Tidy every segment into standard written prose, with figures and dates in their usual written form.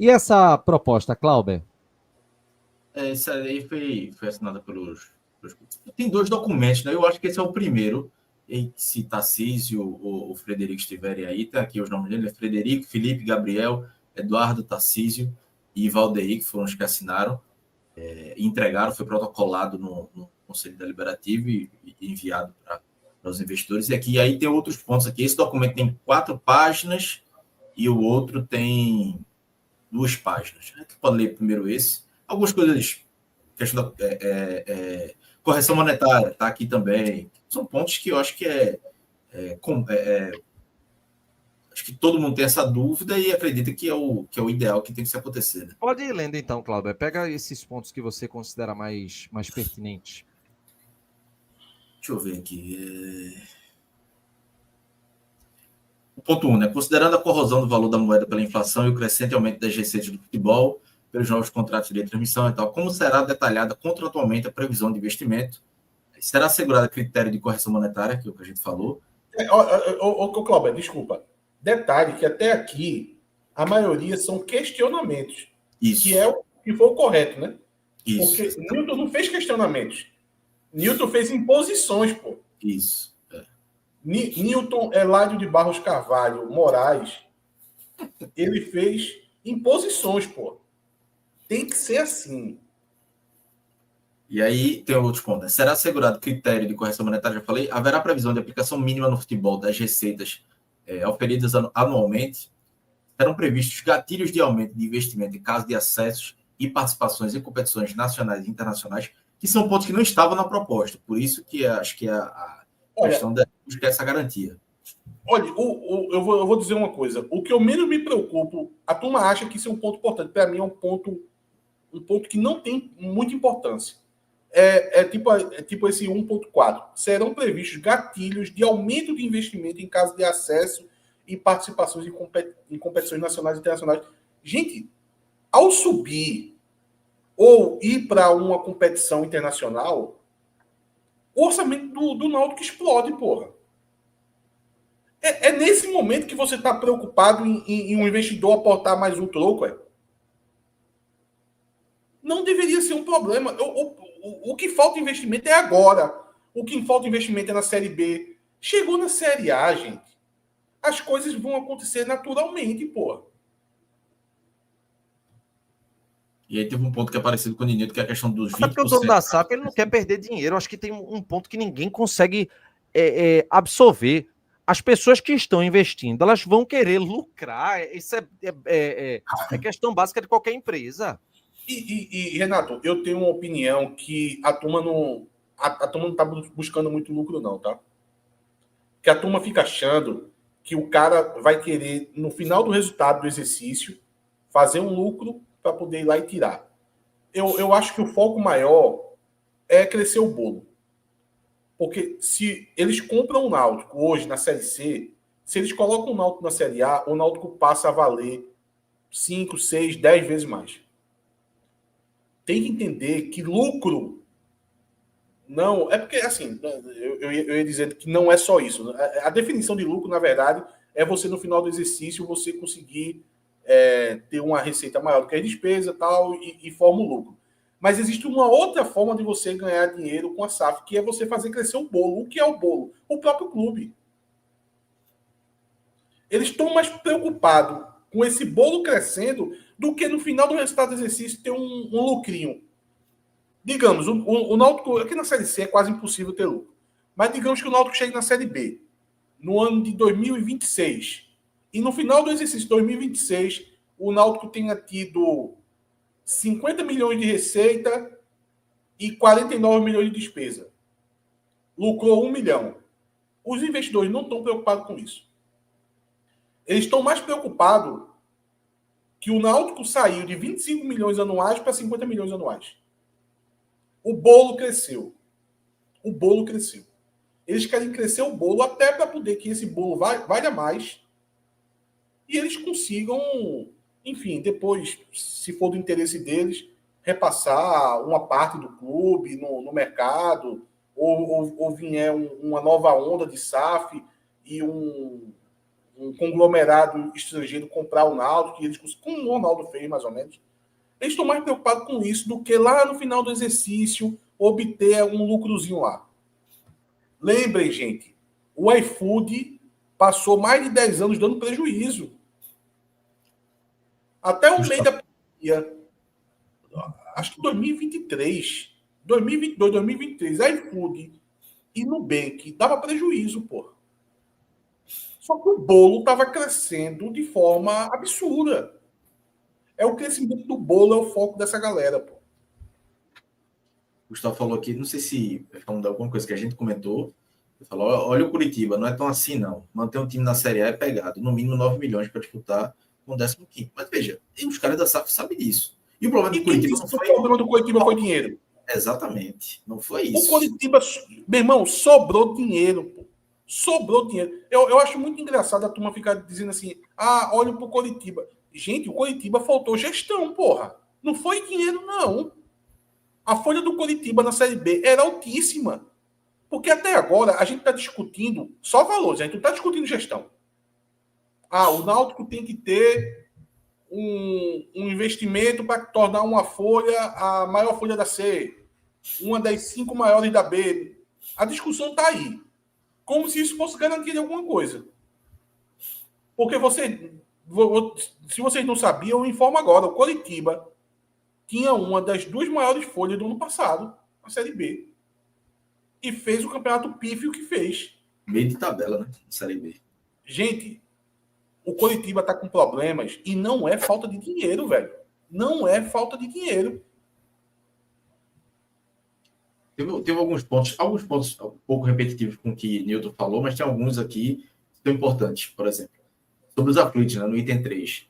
E essa proposta, Clauber? Essa aí foi assinada pelos. Tem dois documentos, né? Eu acho que esse é o primeiro. E se Tarcísio ou o Frederico estiverem aí, tá aqui os nomes dele: é Frederico, Felipe, Gabriel, Eduardo, Tarcísio e Valdeir, que foram os que assinaram, entregaram, foi protocolado no Conselho Deliberativo e enviado para os investidores. E aqui aí tem outros pontos aqui. Esse documento tem 4 páginas e o outro tem 2 páginas. A gente pode ler primeiro esse. Algumas coisas, questão da correção monetária, está aqui também. São pontos que eu acho que acho que todo mundo tem essa dúvida e acredita que é o ideal que tem que se acontecer. Né? Pode ir lendo então, Clauber. Pega esses pontos que você considera mais pertinentes. Deixa eu ver aqui. O ponto 1, né? Considerando a corrosão do valor da moeda pela inflação e o crescente aumento das receitas do futebol, pelos novos contratos de transmissão e tal, como será detalhada contratualmente a previsão de investimento? Será assegurado critério de correção monetária, que é o que a gente falou? Cláudio, desculpa. Detalhe que até aqui a maioria são questionamentos. Isso. Que é o que foi o correto, né? Isso. Porque Newton não fez questionamentos. Newton fez imposições, pô. Isso. Newton Eládio de Barros Carvalho Moraes, ele fez imposições, pô. Tem que ser assim. E aí tem outros pontos. Né? Será assegurado critério de correção monetária? Já falei. Haverá previsão de aplicação mínima no futebol das receitas auferidas anualmente? Serão previstos gatilhos de aumento de investimento em caso de acessos e participações em competições nacionais e internacionais, que são pontos que não estavam na proposta. Por isso que acho que a questão de buscar essa garantia. Olha, eu vou dizer uma coisa. O que eu menos me preocupo, a turma acha que isso é um ponto importante. Para mim é um ponto que não tem muita importância. É tipo esse 1.4. Serão previstos gatilhos de aumento de investimento em caso de acesso e participações em competições nacionais e internacionais. Gente, ao subir ou ir para uma competição internacional, o orçamento do Náutico explode, porra. É nesse momento que você está preocupado em um investidor aportar mais um troco, Não deveria ser um problema. O que falta investimento é agora. O que falta investimento é na Série B. Chegou na Série A, gente. As coisas vão acontecer naturalmente, porra. E aí teve um ponto que é parecido com o Ninito, que é a questão dos 20%. Porque o dono da SAF ele não quer perder dinheiro. Eu acho que tem um ponto que ninguém consegue absorver. As pessoas que estão investindo, elas vão querer lucrar. Isso é questão básica de qualquer empresa. E, Renato, eu tenho uma opinião que a turma não está buscando muito lucro, não, tá? Que a turma fica achando que o cara vai querer, no final do resultado do exercício, fazer um lucro para poder ir lá e tirar. Eu acho que o foco maior é crescer o bolo. Porque se eles compram o Náutico hoje na Série C, se eles colocam o Náutico na Série A, o Náutico passa a valer 5, 6, 10 vezes mais. Tem que entender que lucro não... É porque, assim, eu ia dizer que não é só isso. A definição de lucro, na verdade, é você, no final do exercício, você conseguir ter uma receita maior do que a despesa tal, e forma o lucro. Mas existe uma outra forma de você ganhar dinheiro com a SAF, que é você fazer crescer o bolo. O que é o bolo? O próprio clube. Eles estão mais preocupados com esse bolo crescendo do que no final do resultado do exercício ter um lucrinho. Digamos, o Náutico, aqui na Série C é quase impossível ter lucro. Mas digamos que o Náutico chegue na Série B, no ano de 2026, e no final do exercício de 2026, o Náutico tenha tido 50 milhões de receita e 49 milhões de despesa. Lucrou 1 milhão. Os investidores não estão preocupados com isso. Eles estão mais preocupados que o Náutico saiu de 25 milhões anuais para 50 milhões anuais. O bolo cresceu. O bolo cresceu. Eles querem crescer o bolo até para poder que esse bolo valha mais e eles consigam, enfim, depois, se for do interesse deles, repassar uma parte do clube no mercado, ou vier uma nova onda de SAF e um um conglomerado estrangeiro comprar o Náutico, que eles, como o Ronaldo fez, mais ou menos. Eles estão mais preocupados com isso do que lá no final do exercício obter um lucrozinho lá. Lembrem, gente, o iFood passou mais de 10 anos dando prejuízo. Até o meio da pandemia, acho que 2023, 2022, 2023, iFood e Nubank dava prejuízo, pô. Só que o bolo estava crescendo de forma absurda. É o crescimento do bolo, é o foco dessa galera, pô. O Gustavo falou aqui, não sei se vai falando de alguma coisa que a gente comentou. Ele falou: olha o Curitiba, não é tão assim, não. Manter um time na Série A é pegado. No mínimo 9 milhões para disputar com o 15º. Mas veja, os caras da SAF sabem disso. E o problema do Curitiba não foi... O problema do Curitiba foi dinheiro. Exatamente. Não foi isso. O Curitiba, meu irmão, sobrou dinheiro, pô. Sobrou dinheiro. Eu acho muito engraçado a turma ficar dizendo assim, olha pro Curitiba. Gente, o Curitiba faltou gestão, porra. Não foi dinheiro, não. A folha do Curitiba na Série B era altíssima. Porque até agora a gente está discutindo só valores, a gente não está discutindo gestão. O Náutico tem que ter um investimento para tornar uma folha a maior folha da C, uma das 5 maiores da B. A discussão está aí. Como se isso fosse garantir alguma coisa. Porque se vocês não sabiam, eu informo agora. O Coritiba tinha uma das 2 maiores folhas do ano passado, a Série B. E fez o campeonato pífio que fez. Meio de tabela, né? Série B. Gente, o Coritiba está com problemas e não é falta de dinheiro, velho. Não é falta de dinheiro. Teve alguns pontos um pouco repetitivos com o que Newton falou, mas tem alguns aqui que são importantes. Por exemplo, sobre os aflitos, né, no item 3.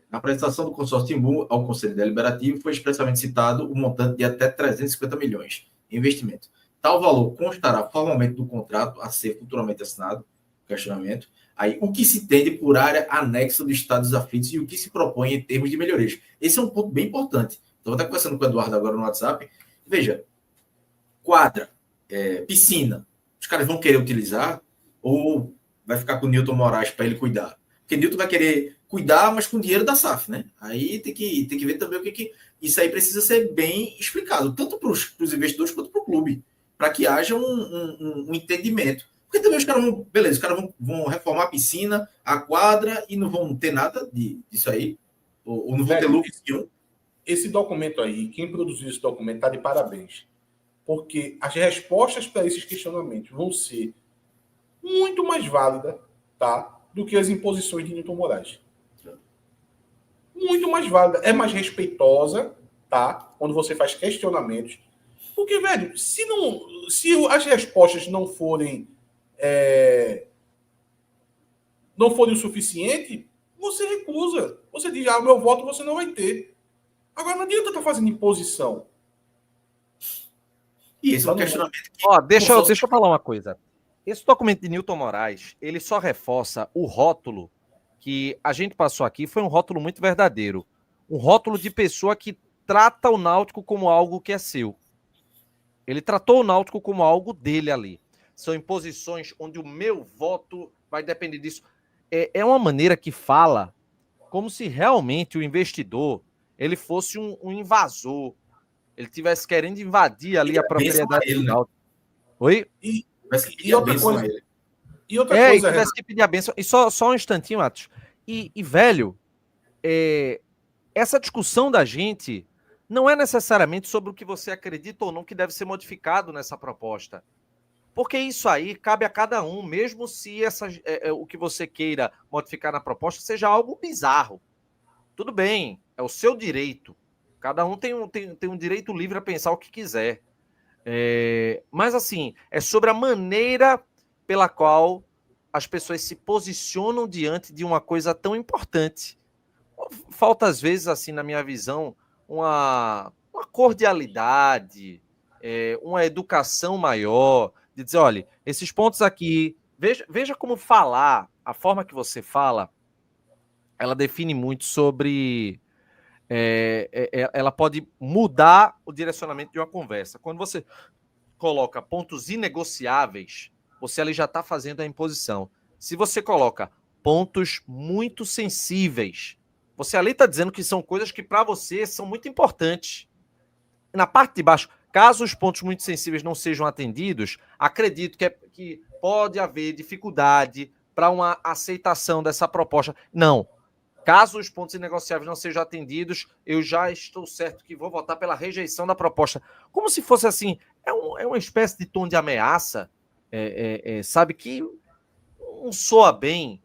Na apresentação do consórcio Timbu ao Conselho Deliberativo foi expressamente citado o montante de até 350 milhões em investimento. Tal valor constará formalmente no contrato a ser futuramente assinado, questionamento. Aí, o que se entende por área anexa do Estado dos Aflitos e o que se propõe em termos de melhorias. Esse é um ponto bem importante. Então, vou estar conversando com o Eduardo agora no WhatsApp. Veja, quadra, piscina, os caras vão querer utilizar ou vai ficar com o Newton Moraes para ele cuidar? Porque Newton vai querer cuidar, mas com dinheiro da SAF, né? Aí tem que ver também o que... Isso aí precisa ser bem explicado, tanto para os investidores quanto para o clube, para que haja um entendimento. Porque também os caras vão reformar a piscina, a quadra e não vão ter nada disso aí, ou não vão ter lucro nenhum. Esse documento aí, quem produziu esse documento está de parabéns. Porque as respostas para esses questionamentos vão ser muito mais válidas, tá, do que as imposições de Newton Moraes. Muito mais válida. É mais respeitosa, tá, quando você faz questionamentos. Porque, velho, se as respostas não forem o suficiente, você recusa. Você diz, o meu voto você não vai ter. Agora, não adianta estar fazendo imposição. E esse é um questionamento que... Deixa eu falar uma coisa. Esse documento de Newton Moraes, ele só reforça o rótulo que a gente passou aqui, foi um rótulo muito verdadeiro. Um rótulo de pessoa que trata o Náutico como algo que é seu. Ele tratou o Náutico como algo dele ali. São imposições onde o meu voto vai depender disso. É uma maneira que fala como se realmente o investidor ele fosse um invasor. Ele estivesse querendo invadir ali a propriedade do Náutico. Oi? E outra coisa... E tivesse que pedir a benção. E só um instantinho, Atos. E velho, essa discussão da gente não é necessariamente sobre o que você acredita ou não que deve ser modificado nessa proposta. Porque isso aí cabe a cada um, mesmo se o que você queira modificar na proposta seja algo bizarro. Tudo bem, é o seu direito. Cada um tem um direito livre a pensar o que quiser. Mas, assim, é sobre a maneira pela qual as pessoas se posicionam diante de uma coisa tão importante. Falta, às vezes, assim, na minha visão, uma cordialidade, uma educação maior, de dizer, olha, esses pontos aqui, veja como falar, a forma que você fala, ela define muito sobre... ela pode mudar o direcionamento de uma conversa. Quando você coloca pontos inegociáveis, você ali já está fazendo a imposição. Se você coloca pontos muito sensíveis. Você ali está dizendo que são coisas que para você são muito importantes. Na parte de baixo, caso os pontos muito sensíveis não sejam atendidos, acredito que pode haver dificuldade para uma aceitação dessa proposta. Não. Caso os pontos inegociáveis não sejam atendidos, eu já estou certo que vou votar pela rejeição da proposta. Como se fosse assim, é uma espécie de tom de ameaça, sabe, que não soa bem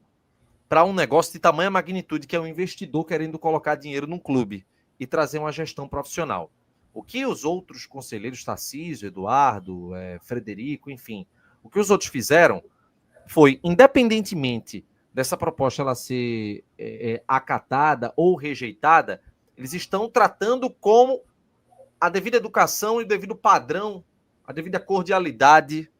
para um negócio de tamanha magnitude, que é um investidor querendo colocar dinheiro num clube e trazer uma gestão profissional. O que os outros conselheiros, Tarcísio, Eduardo, Frederico, enfim, o que os outros fizeram foi, independentemente dessa proposta ela ser acatada ou rejeitada, eles estão tratando como a devida educação e o devido padrão, a devida cordialidade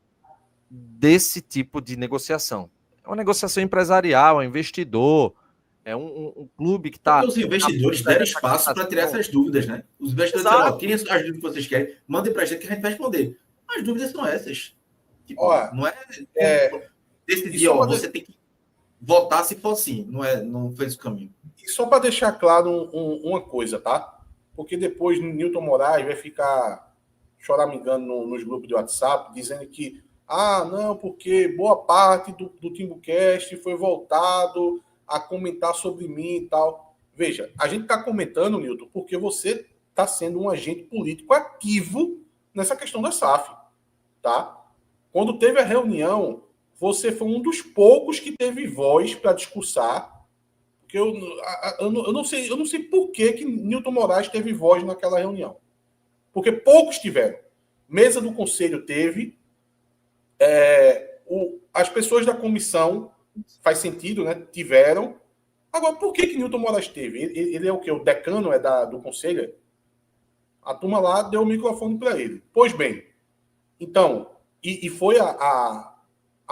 desse tipo de negociação. É uma negociação empresarial, é um investidor, é um clube que está... Os investidores deram espaço para tirar essas dúvidas, né? Os investidores disseram, tirem as dúvidas que vocês querem, mandem para a gente que a gente vai responder. As dúvidas são essas. Tipo, não decidir, você tem que votar se for assim, não fez o caminho. E só para deixar claro uma coisa, tá? Porque depois Newton Moraes vai ficar choramingando nos grupos de WhatsApp, dizendo que não, porque boa parte do Timbucast foi voltado a comentar sobre mim e tal. Veja, a gente está comentando, Newton, porque você está sendo um agente político ativo nessa questão da SAF, tá? Quando teve a reunião, você foi um dos poucos que teve voz para discursar, porque eu não sei por que Newton Moraes teve voz naquela reunião. Porque poucos tiveram. Mesa do Conselho teve, as pessoas da comissão, faz sentido, né? Tiveram. Agora, por que Newton Moraes teve? Ele é o quê? O decano do Conselho? A turma lá deu o microfone para ele. Pois bem, então, e foi a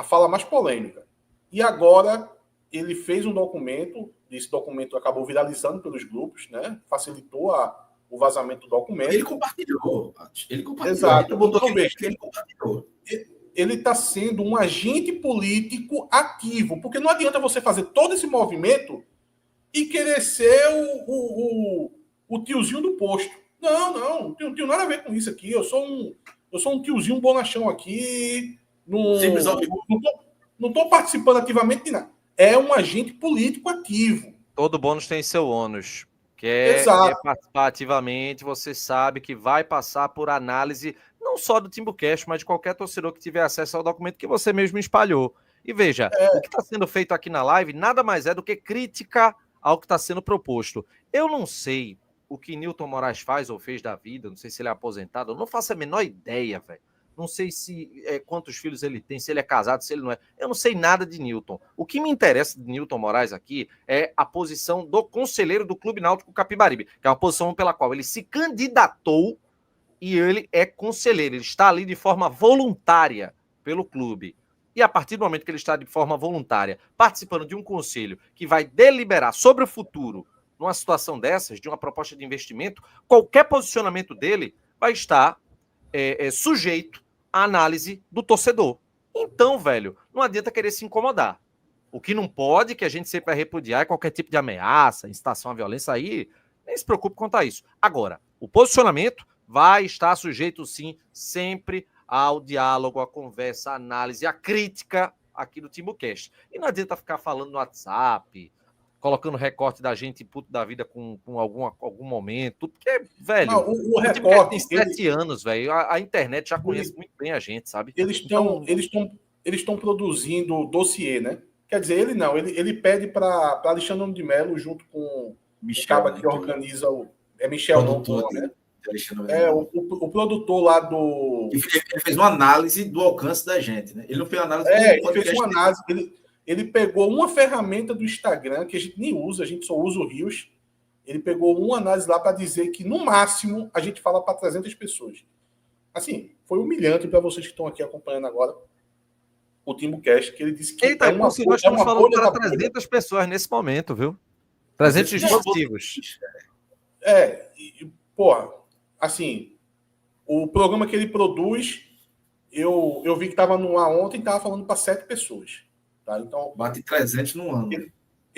fala mais polêmica. E agora ele fez um documento, esse documento acabou viralizando pelos grupos, né? Facilitou o vazamento do documento. Ele compartilhou. Exato. Ele compartilhou. Ele está sendo um agente político ativo, porque não adianta você fazer todo esse movimento e querer ser o tiozinho do posto. Não tenho nada a ver com isso aqui. Eu sou um tiozinho bonachão aqui. Não estou participando ativamente de nada. É um agente político ativo. Todo bônus tem seu ônus. Quer participar ativamente, você sabe que vai passar por análise não só do Timbucast, mas de qualquer torcedor que tiver acesso ao documento que você mesmo espalhou. E veja, o que está sendo feito aqui na live nada mais é do que crítica ao que está sendo proposto. Eu não sei o que Newton Moraes faz ou fez da vida, não sei se ele é aposentado, eu não faço a menor ideia, velho. Não sei quantos filhos ele tem, se ele é casado, se ele não é. Eu não sei nada de Newton. O que me interessa de Newton Moraes aqui é a posição do conselheiro do Clube Náutico Capibaribe, que é uma posição pela qual ele se candidatou e ele é conselheiro. Ele está ali de forma voluntária pelo clube. E a partir do momento que ele está de forma voluntária, participando de um conselho que vai deliberar sobre o futuro, numa situação dessas, de uma proposta de investimento, qualquer posicionamento dele vai estar sujeito à análise do torcedor. Então, velho, não adianta querer se incomodar. O que não pode, que a gente sempre vai repudiar, é qualquer tipo de ameaça, incitação à violência, aí nem se preocupe quanto a isso. Agora, o posicionamento vai estar sujeito, sim, sempre ao diálogo, à conversa, à análise, à crítica aqui do Timbucast. E não adianta ficar falando no WhatsApp, colocando recorte da gente puto da vida com algum momento, porque, velho, não, o recorte tem 7 anos, velho, a internet já conhece muito bem a gente, sabe? Eles estão produzindo dossiê, né? Quer dizer, ele pede para Alexandre de Mello, junto com Michel, o cara que organiza Michel, produtor, né? O produtor lá do... Ele fez uma análise do alcance da gente, né? Ele não fez uma análise... Ele fez uma análise... Ele pegou uma ferramenta do Instagram, que a gente nem usa, a gente só usa o Rios. Ele pegou uma análise lá para dizer que, no máximo, a gente fala para 300 pessoas. Assim, foi humilhante para vocês que estão aqui acompanhando agora o Timbucast, que ele disse que nós estamos falando para 300 pessoas nesse momento, viu? 300 dispositivos. Porra, assim, o programa que ele produz, eu vi que estava no ar ontem e estava falando para 7 pessoas. tá? Então, Bate 300 no ano.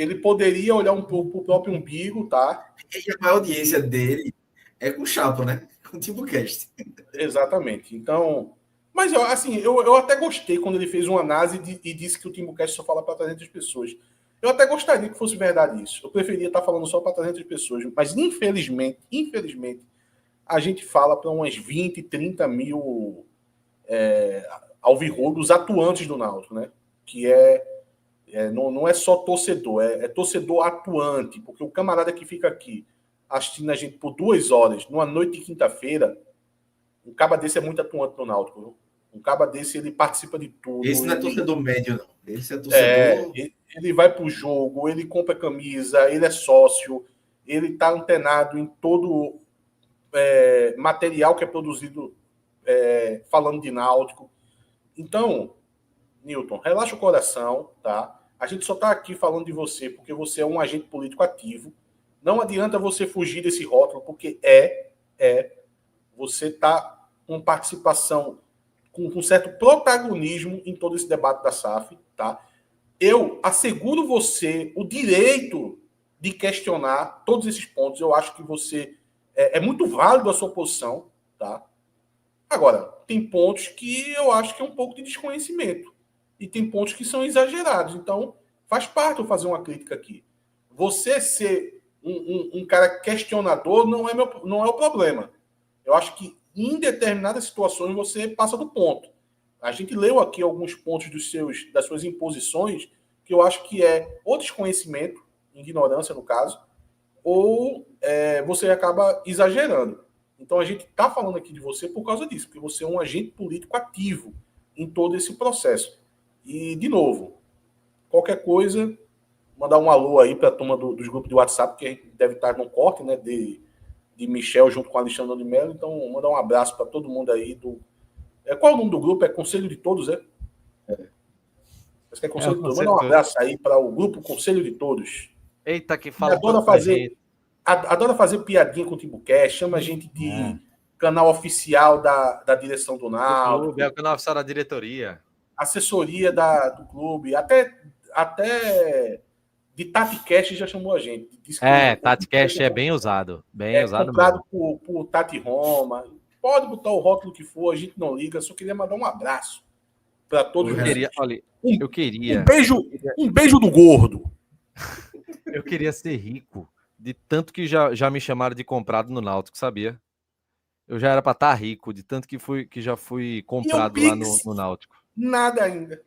ele poderia olhar um pouco pro próprio umbigo, tá? E a maior audiência dele é com o Chapo, né? Com o TimbuCast. Exatamente. Então, mas assim, eu até gostei quando ele fez uma análise e disse que o TimbuCast só fala para 300 pessoas. Eu até gostaria que fosse verdade isso. Eu preferia estar falando só para 300 pessoas, mas infelizmente, a gente fala para umas 20, 30 mil alvirrubros atuantes do Náutico, né? Que não é só torcedor, é torcedor atuante, porque o camarada que fica aqui assistindo a gente por 2 horas, numa noite de quinta-feira, um caba desse é muito atuante no Náutico, viu? Um caba desse, ele participa de tudo. Esse não é torcedor médio, não. Esse é torcedor... Ele vai pro jogo, ele compra camisa, ele é sócio, ele tá antenado em todo material que é produzido falando de Náutico. Então, Newton, relaxa o coração, tá? A gente só tá aqui falando de você porque você é um agente político ativo. Não adianta você fugir desse rótulo, porque você tá com participação, com certo protagonismo em todo esse debate da SAF, tá? Eu asseguro você o direito de questionar todos esses pontos. Eu acho que você é muito válido a sua posição, tá? Agora, tem pontos que eu acho que é um pouco de desconhecimento. E tem pontos que são exagerados. Então, faz parte eu fazer uma crítica aqui. Você ser um cara questionador não é o problema. Eu acho que em determinadas situações você passa do ponto. A gente leu aqui alguns pontos das suas imposições que eu acho que é ou desconhecimento, ignorância no caso, ou você acaba exagerando. Então a gente está falando aqui de você por causa disso, porque você é um agente político ativo em todo esse processo. E, de novo, qualquer coisa, mandar um alô aí para a turma dos grupos de WhatsApp, que deve estar no corte, né, de Michel junto com Alexandre de Mello. Então, mandar um abraço para todo mundo aí qual é o nome do grupo? É Conselho de Todos, é? Acho que é Conselho de Todos. Manda um abraço aí para o grupo Conselho de Todos. Eita, que fala adora fazer piadinha com o TimbuCast, chama a gente de canal oficial da direção do Náutico. É o canal oficial da diretoria. Assessoria do clube. Até de TatiCast já chamou a gente. TatiCast é bem usado. Bem usado comprado por Tati Roma. Pode botar o rótulo que for, a gente não liga. Só queria mandar um abraço para todos vocês. Um beijo do gordo. Eu queria ser rico, de tanto que já me chamaram de comprado no Náutico, sabia? Eu já era para estar rico, de tanto que já fui comprado lá no Náutico. Nada ainda.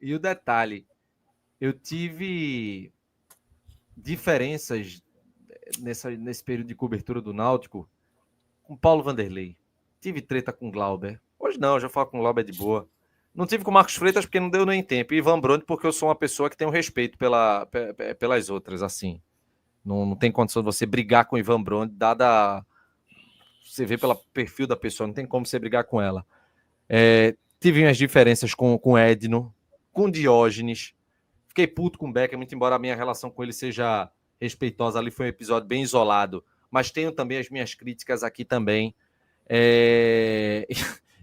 E o detalhe, eu tive diferenças nesse período de cobertura do Náutico com Paulo Vanderlei. Tive treta com Glauber. Hoje não, já falo com Glauber de boa. Não tive com Marcos Freitas porque não deu nem tempo. E Ivan Brond porque eu sou uma pessoa que tem um respeito pelas outras, assim. Não tem condição de você brigar com Ivan Brond, dada... Você vê pelo perfil da pessoa, não tem como você brigar com ela. Tive umas diferenças com Edno, com Diógenes. Fiquei puto com o Becker, muito embora a minha relação com ele seja respeitosa. Ali foi um episódio bem isolado. Mas tenho também as minhas críticas aqui também.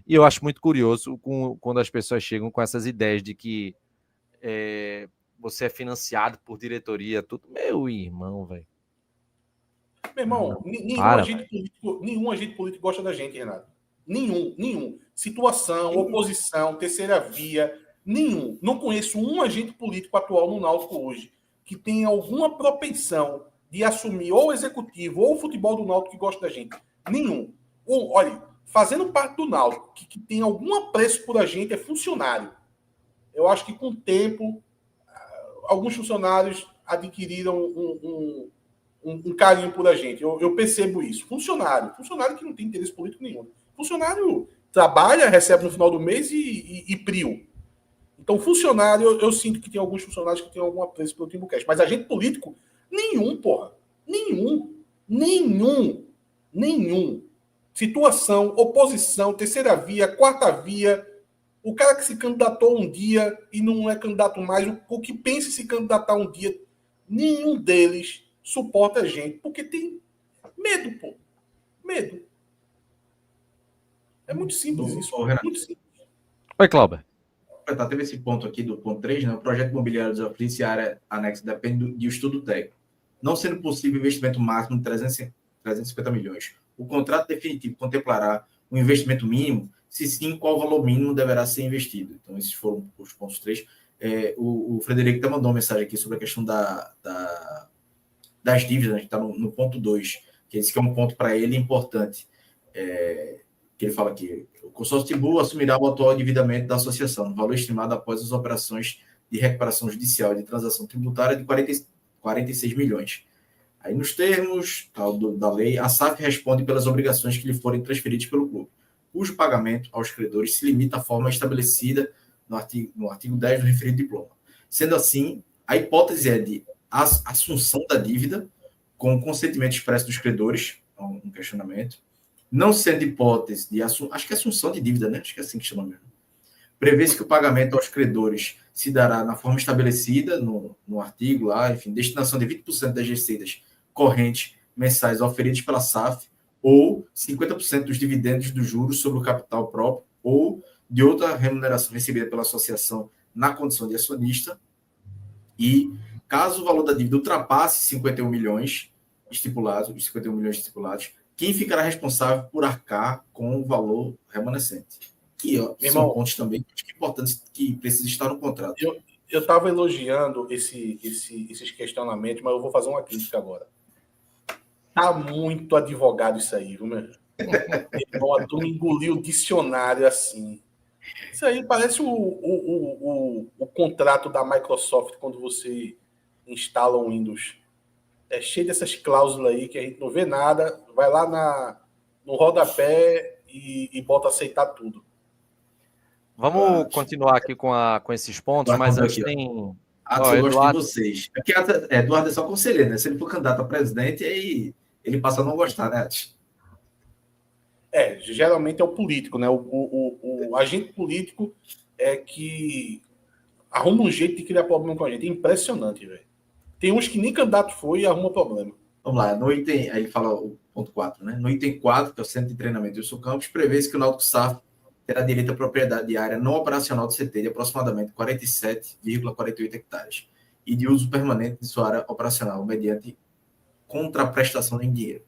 E eu acho muito curioso quando as pessoas chegam com essas ideias de que você é financiado por diretoria, tudo. Meu irmão, velho. Meu irmão, nenhum agente político gosta da gente, Renato. Nenhum. Situação, oposição, terceira via, nenhum. Não conheço um agente político atual no Náutico hoje que tenha alguma propensão de assumir ou o executivo ou o futebol do Náutico que gosta da gente. Nenhum. Olha, fazendo parte do Náutico, que tem algum apreço por a gente, é funcionário. Eu acho que com o tempo, alguns funcionários adquiriram um carinho por a gente. Eu percebo isso. Funcionário que não tem interesse político nenhum. Funcionário trabalha, recebe no final do mês e prio. Então, funcionário, eu sinto que tem alguns funcionários que têm algum apreço pelo TimbuCast. Mas agente político, nenhum, porra. Nenhum. Situação, oposição, terceira via, quarta via, o cara que se candidatou um dia e não é candidato mais, o que pensa em se candidatar um dia, nenhum deles suporta a gente, porque tem medo, pô. Medo. É muito simples isso. Renato. Muito simples. Oi, Cláudio. teve esse ponto aqui do ponto 3, né? O projeto imobiliário dos aflitos e área anexa depende de estudo técnico. Não sendo possível investimento máximo de 350 milhões. O contrato definitivo contemplará um investimento mínimo? Se sim, qual o valor mínimo deverá ser investido? Então, esses foram os pontos 3. O Frederico até mandou uma mensagem aqui sobre a questão das dívidas, que está no ponto 2, que esse que é um ponto para ele importante. Que ele fala aqui, o consórcio Timbu assumirá o atual endividamento da associação, no valor estimado após as operações de recuperação judicial e de transação tributária de 46 milhões. Aí, nos termos da lei, a SAF responde pelas obrigações que lhe forem transferidas pelo clube, cujo pagamento aos credores se limita à forma estabelecida no artigo 10 do referido diploma. Sendo assim, a hipótese é de assunção da dívida com consentimento expresso dos credores, um questionamento, não sendo hipótese de acho que é assunção de dívida, né? Acho que é assim que chama mesmo. Prevê-se que o pagamento aos credores se dará na forma estabelecida no artigo lá, enfim, destinação de 20% das receitas correntes mensais oferidas pela SAF ou 50% dos dividendos dos juros sobre o capital próprio ou de outra remuneração recebida pela associação na condição de acionista. E, caso o valor da dívida ultrapasse 51 milhões estipulados, quem ficará responsável por arcar com o valor remanescente? Que são pontos também importantes que precisam estar no contrato. Eu estava elogiando esses questionamentos, mas eu vou fazer uma crítica agora. Tá muito advogado isso aí, viu, meu? A turma engoliu o dicionário assim. Isso aí parece o contrato da Microsoft quando você instala um Windows. É cheio dessas cláusulas aí que a gente não vê nada, vai lá no rodapé e bota aceitar tudo. Vamos continuar aqui com esses pontos, mas antes tem... eu gosto de vocês. Porque Eduardo é só conselheiro, né? Se ele for candidato a presidente, aí ele passa a não gostar, né? Geralmente é o político, né? O agente político é que arruma um jeito de criar problema com a gente. É impressionante, velho. Tem uns que nem candidato foi e arruma problema. Vamos lá, no item, aí ele fala o ponto 4, né? No item 4, que é o Centro de Treinamento do Sul Campos, prevê-se que o Náutico SAF terá direito à propriedade de área não operacional do CT de aproximadamente 47,48 hectares e de uso permanente de sua área operacional mediante contraprestação em dinheiro.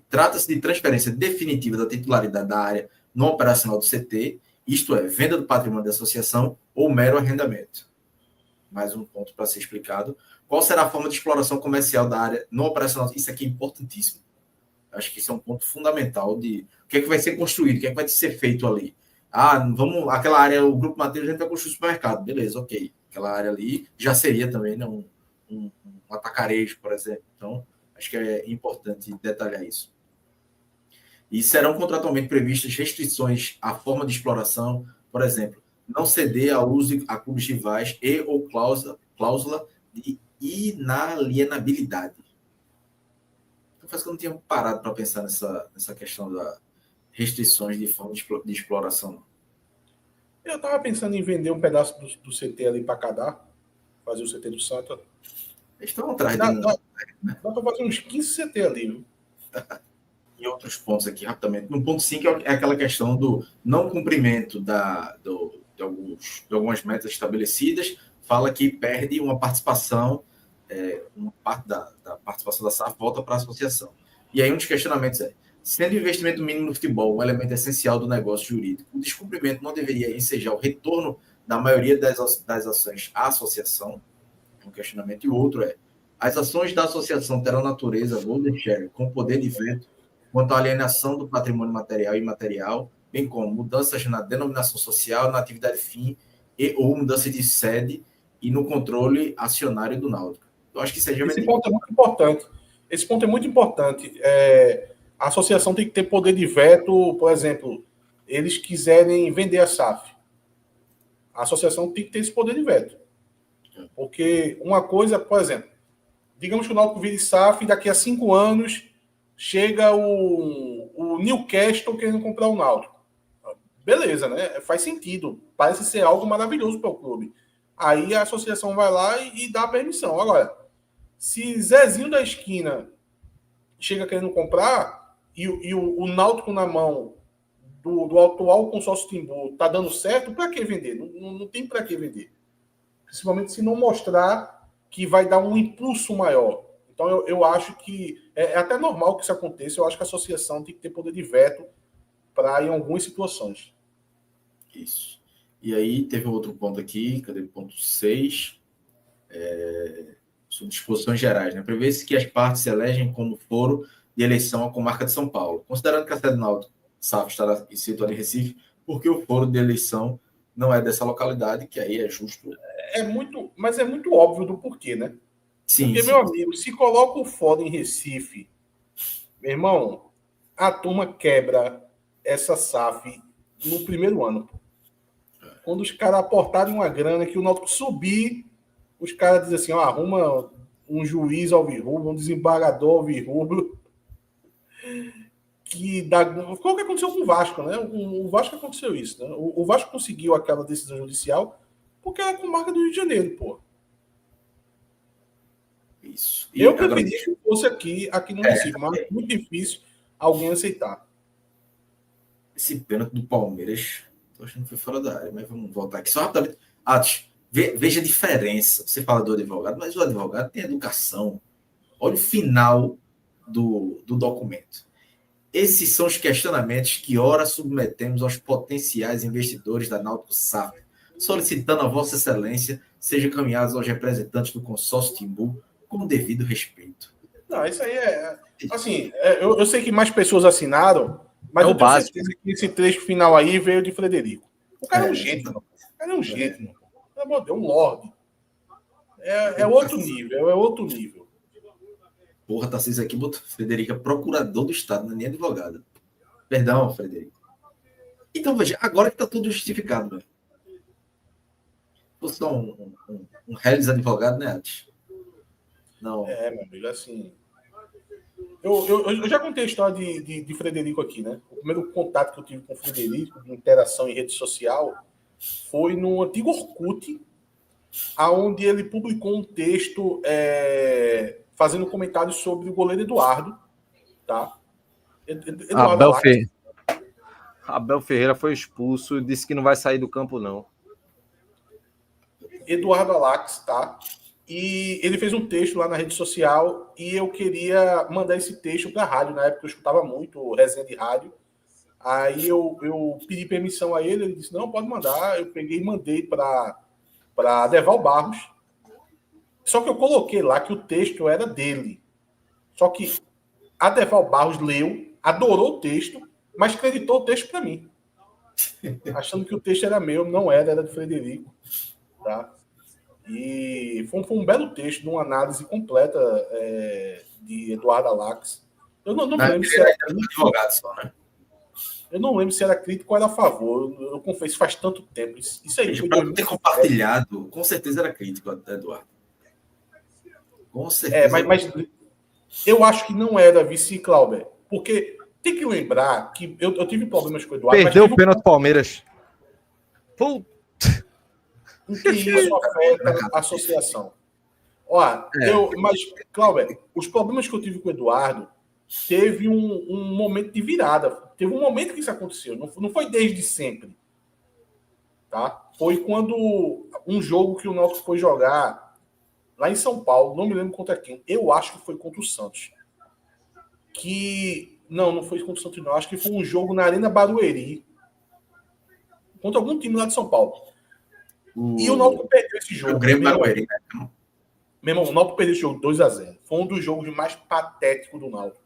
Trata-se de transferência definitiva da titularidade da área não operacional do CT, isto é, venda do patrimônio da associação ou mero arrendamento. Mais um ponto para ser explicado. Qual será a forma de exploração comercial da área não operacional? Isso aqui é importantíssimo. Acho que isso é um ponto fundamental de o que é que vai ser construído, o que é que vai ser feito ali. Aquela área, o Grupo Mateus, a gente vai construir supermercado. Beleza, ok. Aquela área ali já seria também, né, um atacarejo, por exemplo. Então, acho que é importante detalhar isso. E serão contratualmente previstas restrições à forma de exploração, por exemplo, não ceder ao uso a clubes rivais e ou cláusula de inalienabilidade. Então, faz que eu não tinha parado para pensar nessa questão das restrições de forma de exploração. Eu estava pensando em vender um pedaço do CT ali para Cadar, fazer o CT do Santa. Eles estão atrás Dá para fazer uns 15 CT ali, viu? E outros pontos aqui, rapidamente. No ponto 5 é aquela questão do não cumprimento de algumas metas estabelecidas, fala que perde uma participação, uma parte da participação da SAF volta para a associação. E aí um dos questionamentos é, sendo o investimento mínimo no futebol um elemento essencial do negócio jurídico, o descumprimento não deveria ensejar o retorno da maioria das ações à associação? Um questionamento. E o outro é, as ações da associação terão natureza golden share, com poder de veto quanto à alienação do patrimônio material e imaterial, bem como mudanças na denominação social, na atividade fim ou mudança de sede e no controle acionário do Náutico. Eu acho que isso é Esse ponto é muito importante. Esse ponto é muito importante. A associação tem que ter poder de veto, por exemplo, eles quiserem vender a SAF. A associação tem que ter esse poder de veto. Porque uma coisa, por exemplo, digamos que o Náutico vire SAF e daqui a 5 anos chega o Newcastle querendo comprar o Náutico. Beleza, né? Faz sentido. Parece ser algo maravilhoso para o clube. Aí a associação vai lá e dá a permissão. Agora, se Zezinho da esquina chega querendo comprar e o Náutico na mão do atual consórcio Timbu tá dando certo, para que vender? Não tem para que vender. Principalmente se não mostrar que vai dar um impulso maior. Então, eu acho que é até normal que isso aconteça. Eu acho que a associação tem que ter poder de veto para em algumas situações. Isso. E aí teve outro ponto aqui, cadê o ponto 6? Sobre disposições gerais, né? Prevê-se que as partes se elegem como foro de eleição à comarca de São Paulo, considerando que a sede do Náutico SAF estará situada em Recife, porque o foro de eleição não é dessa localidade, que aí é justo. Mas é muito óbvio do porquê, né? Sim, Porque, meu amigo, se coloca o foro em Recife, meu irmão, a turma quebra essa SAF no primeiro ano. Quando os caras aportarem uma grana que o Náutico subir, os caras dizem assim, ó, arruma um juiz alvirrubro, um desembargador alvirrubro, que dá... Foi o que aconteceu com o Vasco, né? O Vasco aconteceu isso, né? O Vasco conseguiu aquela decisão judicial porque era com marca do Rio de Janeiro, pô. Isso. Eu preferia que fosse aqui no Recife, mas é muito difícil alguém aceitar. Esse pênalti do Palmeiras, tô achando que foi fora da área, mas vamos voltar aqui só rapidamente. Atos, veja a diferença. Você fala do advogado, mas o advogado tem educação. Olha o final do documento. Esses são os questionamentos que ora submetemos aos potenciais investidores da Náutico SAF, solicitando a Vossa Excelência sejam encaminhados aos representantes do consórcio Timbu com o devido respeito. Não, isso aí é... Assim, eu sei que mais pessoas assinaram, mas eu tenho certeza que esse trecho final aí veio de Frederico. O cara é um gênio. O cara é um gênio. Pelo amor de Deus, um lorde. É outro nível, é outro nível. Porra, Tarcísio aqui botou Frederico, procurador do Estado, não é nem advogado. Perdão, Frederico. Então, veja, agora que está tudo justificado, velho. Fosse só um réis advogado, né, Atos? Não. Meu amigo, assim... Eu já contei a história de Frederico aqui, né? O primeiro contato que eu tive com o Frederico, de interação em rede social, foi no antigo Orkut, onde ele publicou um texto fazendo comentários sobre o goleiro Eduardo, tá? Abel Ferreira foi expulso e disse que não vai sair do campo, não. Eduardo Alax, tá? E ele fez um texto lá na rede social e eu queria mandar esse texto para a rádio. Na época eu escutava muito resenha de rádio. Aí eu pedi permissão a ele, ele disse, não, pode mandar. Eu peguei e mandei para Adeval Barros. Só que eu coloquei lá que o texto era dele. Só que Adeval Barros leu, adorou o texto, mas creditou o texto para mim. Achando que o texto era meu, não era do Frederico. Tá? E foi um belo texto, de uma análise completa de Eduardo Alax. Eu não me lembro se era advogado só, né? Eu não lembro se era crítico ou era a favor. Eu confesso, faz tanto tempo. Isso aí foi para ter compartilhado, com certeza era crítico, Eduardo. Com certeza. Mas eu acho que não era vice-Clauber. Porque tem que lembrar que eu tive problemas com o Eduardo. Perdeu o pênalti do Palmeiras. Em que isso afeta a associação. Mas, Clauber, os problemas que eu tive com o Eduardo teve um momento de virada. Teve um momento que isso aconteceu. Não foi desde sempre. Tá? Foi quando um jogo que o Náutico foi jogar lá em São Paulo, não me lembro contra quem. Eu acho que foi contra o Santos. Não foi contra o Santos, não. Acho que foi um jogo na Arena Barueri. Contra algum time lá de São Paulo. E o Náutico perdeu esse jogo. O Grêmio Barueri, né? Meu irmão, o Náutico perdeu esse jogo 2-0. Foi um dos jogos mais patéticos do Náutico.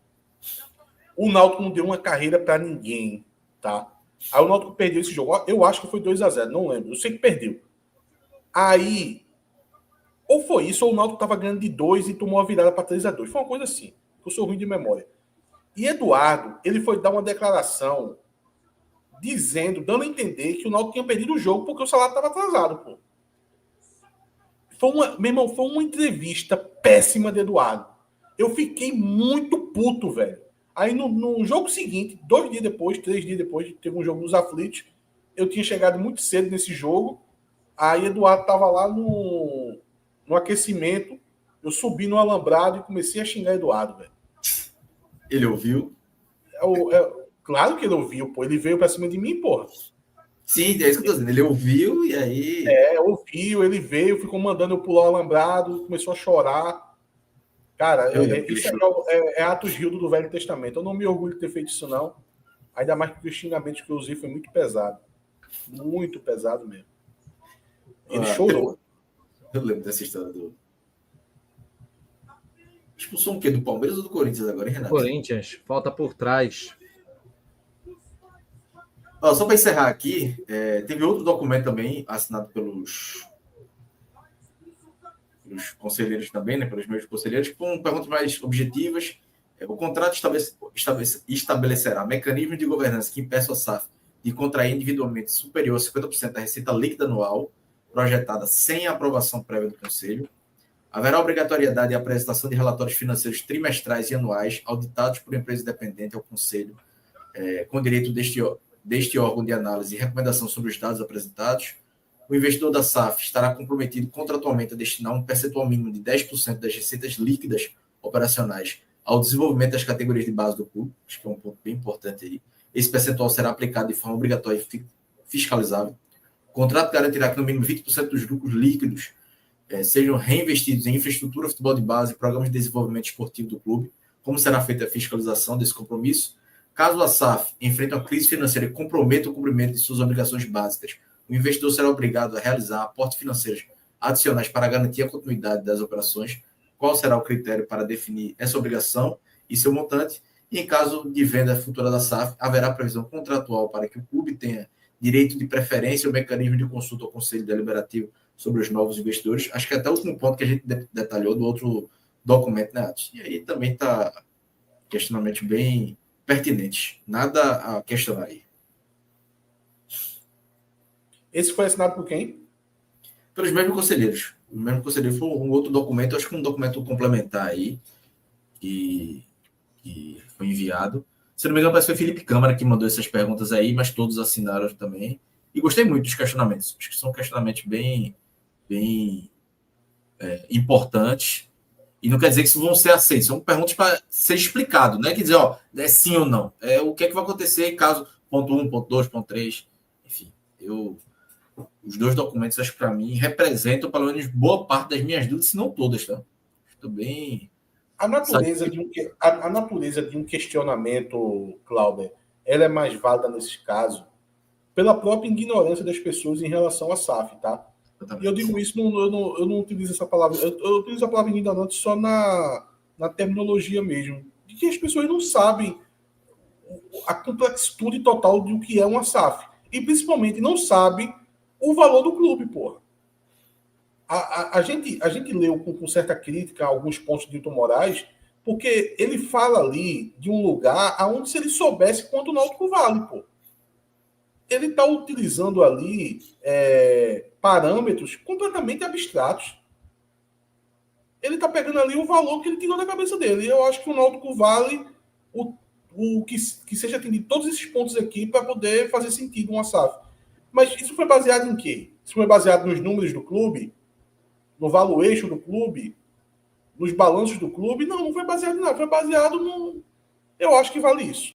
O Náutico não deu uma carreira para ninguém, tá? Aí o Náutico perdeu esse jogo. Eu acho que foi 2-0, não lembro. Eu sei que perdeu. Aí, ou foi isso, ou o Náutico estava ganhando de 2 e tomou a virada para 3-2. Foi uma coisa assim. Eu sou ruim de memória. E Eduardo, ele foi dar uma declaração dando a entender que o Náutico tinha perdido o jogo porque o salário estava atrasado, pô. Meu irmão, foi uma entrevista péssima de Eduardo. Eu fiquei muito puto, velho. Aí no jogo seguinte, 2 dias depois, 3 dias depois, teve um jogo nos Aflitos. Eu tinha chegado muito cedo nesse jogo. Aí Eduardo tava lá no aquecimento. Eu subi no alambrado e comecei a xingar Eduardo, velho. Ele ouviu? Claro que ele ouviu, pô. Ele veio pra cima de mim, porra. Sim, é isso que eu tô dizendo. Ele ouviu e aí. Ouviu, ele veio, ficou mandando eu pular o alambrado, começou a chorar. Cara, isso é atos Gildo do Velho Testamento. Eu não me orgulho de ter feito isso, não. Ainda mais porque os xingamentos que eu usei foi muito pesado. Muito pesado mesmo. Ele chorou. Eu lembro dessa história do. Expulsou o quê? Do Palmeiras ou do Corinthians agora, hein, Renato? Corinthians, falta por trás. Só para encerrar aqui, teve outro documento também assinado pelos conselheiros também, né, pelos meus conselheiros, com perguntas mais objetivas. O contrato estabelecerá mecanismos de governança que impeçam a SAF de contrair individualmente superior a 50% da receita líquida anual projetada sem a aprovação prévia do Conselho. Haverá obrigatoriedade de apresentação de relatórios financeiros trimestrais e anuais auditados por empresa independente ao Conselho, com direito deste órgão de análise e recomendação sobre os dados apresentados. O investidor da SAF estará comprometido contratualmente a destinar um percentual mínimo de 10% das receitas líquidas operacionais ao desenvolvimento das categorias de base do clube. Acho que é um ponto bem importante aí. Esse percentual será aplicado de forma obrigatória e fiscalizável. O contrato garantirá que no mínimo 20% dos lucros líquidos sejam reinvestidos em infraestrutura, futebol de base e programas de desenvolvimento esportivo do clube. Como será feita a fiscalização desse compromisso? Caso a SAF enfrente uma crise financeira e comprometa o cumprimento de suas obrigações básicas, o investidor será obrigado a realizar aportes financeiros adicionais para garantir a continuidade das operações. Qual será o critério para definir essa obrigação e seu montante? E em caso de venda futura da SAF, haverá previsão contratual para que o clube tenha direito de preferência ou mecanismo de consulta ao Conselho Deliberativo sobre os novos investidores. Acho que até o último ponto que a gente detalhou do outro documento, né, Atos? E aí também está questionamento bem pertinente. Nada a questionar aí. Esse foi assinado por quem? Pelos mesmos conselheiros. O mesmo conselheiro foi um outro documento, acho que um documento complementar aí, que foi enviado. Se não me engano, parece que foi Felipe Câmara que mandou essas perguntas aí, mas todos assinaram também. E gostei muito dos questionamentos. Acho que são questionamentos bem importantes. E não quer dizer que isso vão ser aceitos. São perguntas para ser explicado. Não é que dizer, é sim ou não. É o que é que vai acontecer caso ponto 1, ponto 2, ponto 3. Enfim, os dois documentos, acho que para mim, representam pelo menos boa parte das minhas dúvidas, se não todas, tá? Estou bem... A natureza de um questionamento, Cláudio, ela é mais válida nesse caso pela própria ignorância das pessoas em relação à SAF, tá? E eu digo isso, eu não utilizo essa palavra, eu utilizo a palavra ignorante só na terminologia mesmo, de que as pessoas não sabem a complexitude total do que é uma SAF. E principalmente não sabem o valor do clube, porra. A gente leu com certa crítica alguns pontos de Nilton Moraes, porque ele fala ali de um lugar onde, se ele soubesse quanto o Náutico vale, pô. Ele está utilizando ali parâmetros completamente abstratos. Ele está pegando ali o valor que ele tirou da cabeça dele. Eu acho que o Náutico vale o que seja atendido todos esses pontos aqui para poder fazer sentido uma SAF. Mas isso foi baseado em quê? Isso foi baseado nos números do clube? No valuation do clube? Nos balanços do clube? Não foi baseado em nada. Foi baseado no... Eu acho que vale isso.